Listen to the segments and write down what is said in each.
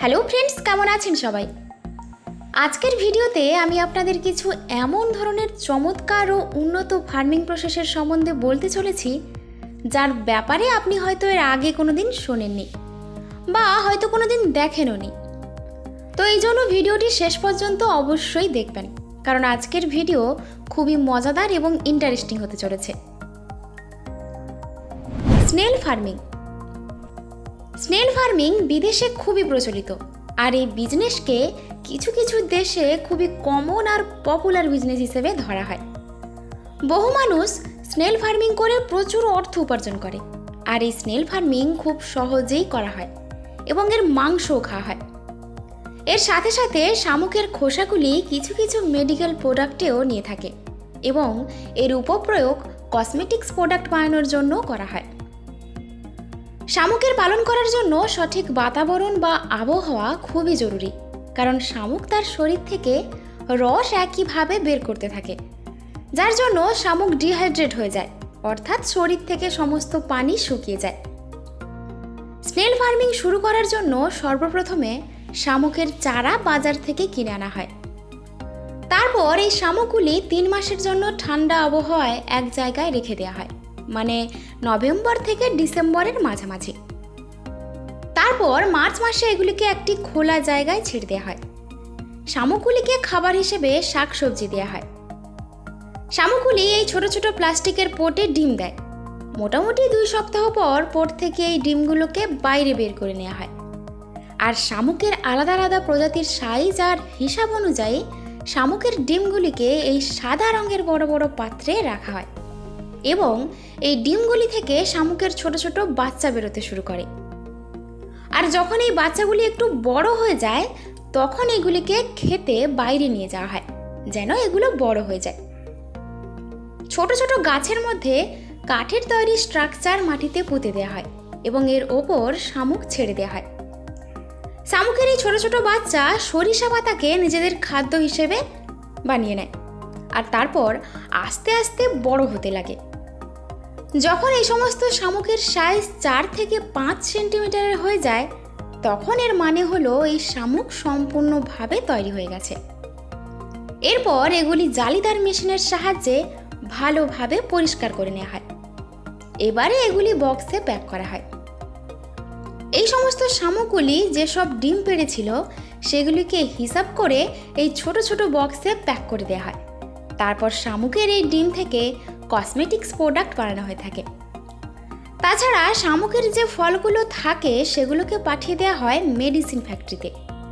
Hello friends, কেমন আছেন সবাই? আজকের ভিডিওতে আমি আপনাদের কিছু এমন ধরনের চমৎকার ও উন্নত ফার্মিং প্রসেসের সম্বন্ধে বলতে চলেছি যার ব্যাপারে আপনি হয়তো এর আগে কোনোদিন শোনেননি বা হয়তো কোনোদিন দেখেনওনি। তো এই জন্য ভিডিওটি শেষ পর্যন্ত অবশ্যই দেখবেন, কারণ আজকের ভিডিও খুবই মজাদার এবং ইন্টারেস্টিং হতে চলেছে। Snail farming. স্নেল ফার্মিং বিদেশে খুবই প্রচলিত, আর এই বিজনেসকে কিছু কিছু দেশে খুবই কমন আর পপুলার বিজনেস হিসেবে ধরা হয়। বহু মানুষ স্নেল ফার্মিং করে প্রচুর অর্থ উপার্জন করে, আর এই স্নেল ফার্মিং খুব সহজেই করা হয় এবং এর মাংসও খাওয়া হয়। এর সাথে সাথে শামুকের খোসাগুলি কিছু কিছু মেডিকেল প্রোডাক্টেও নিয়ে থাকে এবং এর উপপ্রয়োগ কসমেটিক্স প্রোডাক্ট বানানোর জন্য করা হয়। শামুকের পালন করার জন্য সঠিক বাতাবরণ বা আবহাওয়া খুবই জরুরি, কারণ শামুক তার শরীর থেকে রস একইভাবে বের করতে থাকে, যার জন্য শামুক ডিহাইড্রেট হয়ে যায়, অর্থাৎ শরীর থেকে সমস্ত পানি শুকিয়ে যায়। স্নেল ফার্মিং শুরু করার জন্য সর্বপ্রথমে শামুকের চারা বাজার থেকে কিনে আনা হয়। তারপর এই শামুকগুলি 3 মাসের জন্য ঠান্ডা আবহাওয়ায় এক জায়গায় রেখে দেওয়া হয়, মানে নভেম্বর থেকে ডিসেম্বরের মাঝামাঝি। তারপর মার্চ মাসে এগুলিকে একটি খোলা জায়গায় ছেড়ে দেওয়া হয়। শামুকগুলিকে খাবার হিসেবে শাকসবজি দেওয়া হয়। শামুকগুলি এই ছোট ছোট প্লাস্টিকের পোটে ডিম দেয়। মোটামুটি 2 সপ্তাহ পর পোট থেকে এই ডিমগুলোকে বাইরে বের করে নেওয়া হয়। আর শামুকের আলাদা আলাদা প্রজাতির সাইজ আর হিসাব অনুযায়ী শামুকের ডিমগুলিকে এই সাদা রঙের বড় বড় পাত্রে রাখা হয় এবং এই ডিমগুলি থেকে শামুকের ছোট ছোট বাচ্চা বেরোতে শুরু করে। আর যখন এই বাচ্চাগুলি একটু বড় হয়ে যায়, তখন এগুলিকে খেতে বাইরে নিয়ে যাওয়া হয়, যেন এগুলো বড় হয়ে যায়। ছোট ছোট গাছের মধ্যে কাঠের তৈরি স্ট্রাকচার মাটিতে পুঁতে দেওয়া হয় এবং এর ওপর শামুক ছেড়ে দেওয়া হয়। শামুকের এই ছোট ছোট বাচ্চা সরিষা পাতাকে নিজেদের খাদ্য হিসেবে বানিয়ে নেয়, আর তারপর আস্তে আস্তে বড় হতে লাগে। যখন এই সমস্ত শামুকের সাইজ 4 থেকে 5 সেন্টিমিটারের হয়ে যায়, তখন এর মানে হলো এই শামুক সম্পূর্ণভাবে তৈরি হয়ে গেছে। এরপর এগুলি জালিদার মেশিনের সাহায্যে ভালোভাবে পরিষ্কার করে নেওয়া হয়। এবারে এগুলি বক্সে প্যাক করা হয়। এই সমস্ত শামুকগুলি যেসব ডিম পেড়েছিল সেগুলিকে হিসাব করে এই ছোট ছোট বক্সে প্যাক করে দেওয়া হয়। তারপর শামুকের এই ডিম থেকে কসমেটিক্স প্রোডাক্ট বানানো হয়ে থাকে। তাছাড়া শামুকের যে ফলগুলো থাকে সেগুলোকে পাঠিয়ে দেওয়া হয় মেডিসিন ফ্যাক্টরিতে,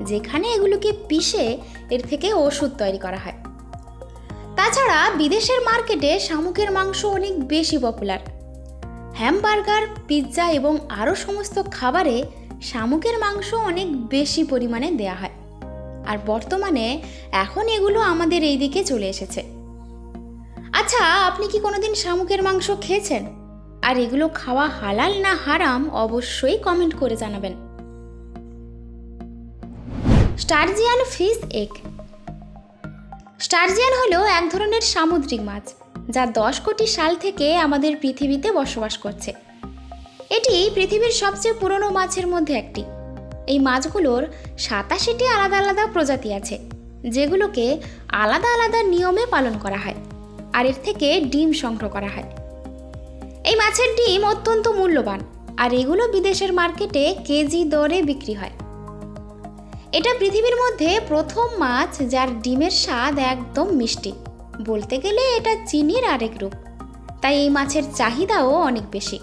যেখানে এগুলোকে পিষে এর থেকে ওষুধ তৈরি করা হয়। তাছাড়া বিদেশের মার্কেটে শামুকের মাংস অনেক বেশি পপুলার। হ্যামবার্গার, পিৎজা এবং আরও সমস্ত খাবারে শামুকের মাংস অনেক বেশি পরিমাণে দেওয়া হয়, আর বর্তমানে এখন এগুলো আমাদের এই দিকে চলে এসেছে। আচ্ছা, আপনি কি কোনোদিন শামুকের মাংস খেয়েছেন? আর এগুলো খাওয়া হালাল না হারাম অবশ্যই কমেন্ট করে জানাবেন। স্টারজিয়ান ফিশ এগ। স্টারজিয়ান হলো এক ধরনের সামুদ্রিক মাছ, যা 10 কোটি সাল থেকে আমাদের পৃথিবীতে বসবাস করছে। এটি পৃথিবীর সবচেয়ে পুরনো মাছের মধ্যে একটি। এই মাছগুলোর 87টি আলাদা আলাদা প্রজাতি আছে, যেগুলোকে আলাদা আলাদা নিয়মে পালন করা হয়, আর এর থেকে ডিম সংগ্রহ করা হয়। এই মাছের ডিম অত্যন্ত মূল্যবান, আর এগুলো বিদেশের মার্কেটে কেজি দরে বিক্রি হয়। এটা পৃথিবীর মধ্যে প্রথম মাছ যার ডিমের স্বাদ একদম মিষ্টি। বলতে গেলে এটা চিনির আরেক রূপ, তাই এই মাছের চাহিদাও অনেক বেশি।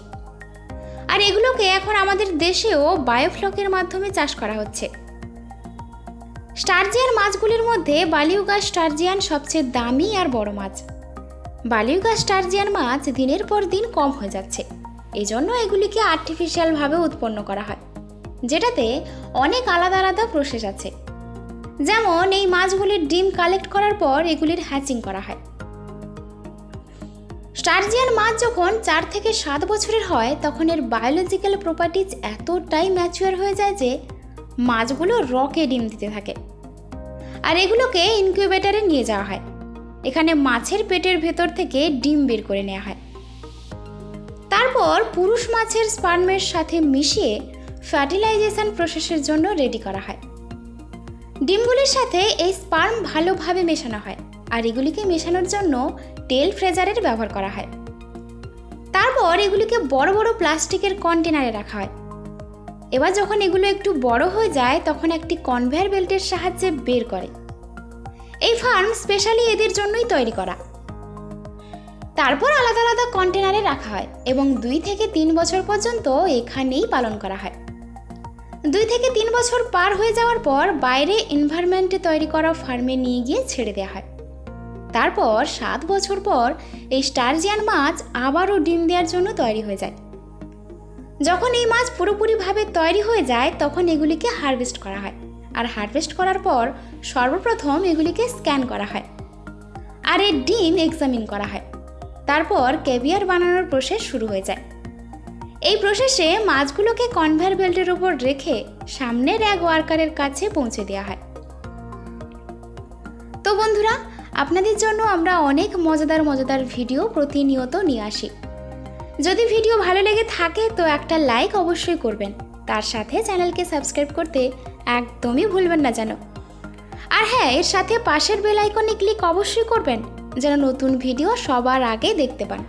আর এগুলোকে এখন আমাদের দেশেও বায়োফ্লকের মাধ্যমে চাষ করা হচ্ছে। স্টারজিয়ান মাছগুলির মধ্যে বালিউগা স্টারজিয়ান সবচেয়ে দামি আর বড় মাছ। বালিউগা স্টারজিয়ান মাছ দিনের পর দিন কম হয়ে যাচ্ছে, এই জন্য এগুলিকে আর্টিফিশিয়ালভাবে উৎপন্ন করা হয়, যেটাতে অনেক আলাদা আলাদা প্রসেস আছে। যেমন এই মাছগুলির ডিম কালেক্ট করার পর এগুলির হ্যাচিং করা হয়। স্টারজিয়ান মাছ যখন 4 থেকে 7 বছরের হয়, তখন এর বায়োলজিক্যাল প্রপার্টিজ এতটাই ম্যাচিওর হয়ে যায় যে মাছগুলো রকে ডিম দিতে থাকে, আর এগুলোকে ইনকিউবেটরে নিয়ে যাওয়া হয়। এখানে মাছের পেটের ভেতর থেকে ডিম বের করে নেওয়া হয়। তারপর পুরুষ মাছের স্পার্মের সাথে মিশিয়ে ফার্টিলাইজেশন প্রসেসের জন্য রেডি করা হয়। ডিমগুলির সাথে এই স্পার্ম ভালোভাবে মেশানো হয়, আর এগুলিকে মেশানোর জন্য টেল ফ্রেজারের ব্যবহার করা হয়। তারপর এগুলিকে বড় বড় প্লাস্টিকের কন্টেনারে রাখা হয়। এবার যখন এগুলো একটু বড় হয়ে যায় তখন একটি কনভেয়ার বেল্টের সাহায্যে বের করে। এই ফার্ম স্পেশালি এদের জন্যই তৈরি করা। তারপর আলাদা আলাদা কন্টেনারে রাখা হয় এবং 2 থেকে 3 বছর পর্যন্ত এখানেই পালন করা হয়। 2 থেকে 3 বছর পার হয়ে যাওয়ার পর বাইরে এনভায়রনমেন্টে তৈরি করা ফার্মে নিয়ে গিয়ে ছেড়ে দেওয়া হয়। তারপর 7 বছর পর এই স্টারজিয়ান মাছ আবারও ডিম দেওয়ার জন্য তৈরি হয়ে যায়। যখন এই মাছ পুরোপুরিভাবে তৈরি হয়ে যায় তখন এগুলিকে হারভেস্ট করা হয়, আর হারভেস্ট করার পর সর্বপ্রথম এগুলিকে স্ক্যান করা হয় আর এর ডিম এক্সামিন করা হয়। তারপর ক্যাভিয়ার বানানোর প্রসেস শুরু হয়ে যায়। এই প্রসেসে মাছগুলোকে কনভেয়ার বেল্টের উপর রেখে সামনের এক ওয়ার্কারের কাছে পৌঁছে দেওয়া হয়। তো বন্ধুরা, আপনাদের জন্য আমরা অনেক মজাদার ভিডিও প্রতিনিয়ত নিয়ে আসি। যদি ভিডিও ভালো লেগে থাকে তো একটা লাইক অবশ্যই করবেন, তার সাথে চ্যানেলকে সাবস্ক্রাইব করতে একদমই ভুলবেন না যেন। আর হ্যাঁ, এর সাথে পাশের বেল আইকনে ক্লিক অবশ্যই করবেন যেন নতুন ভিডিও সবার আগে দেখতে পান।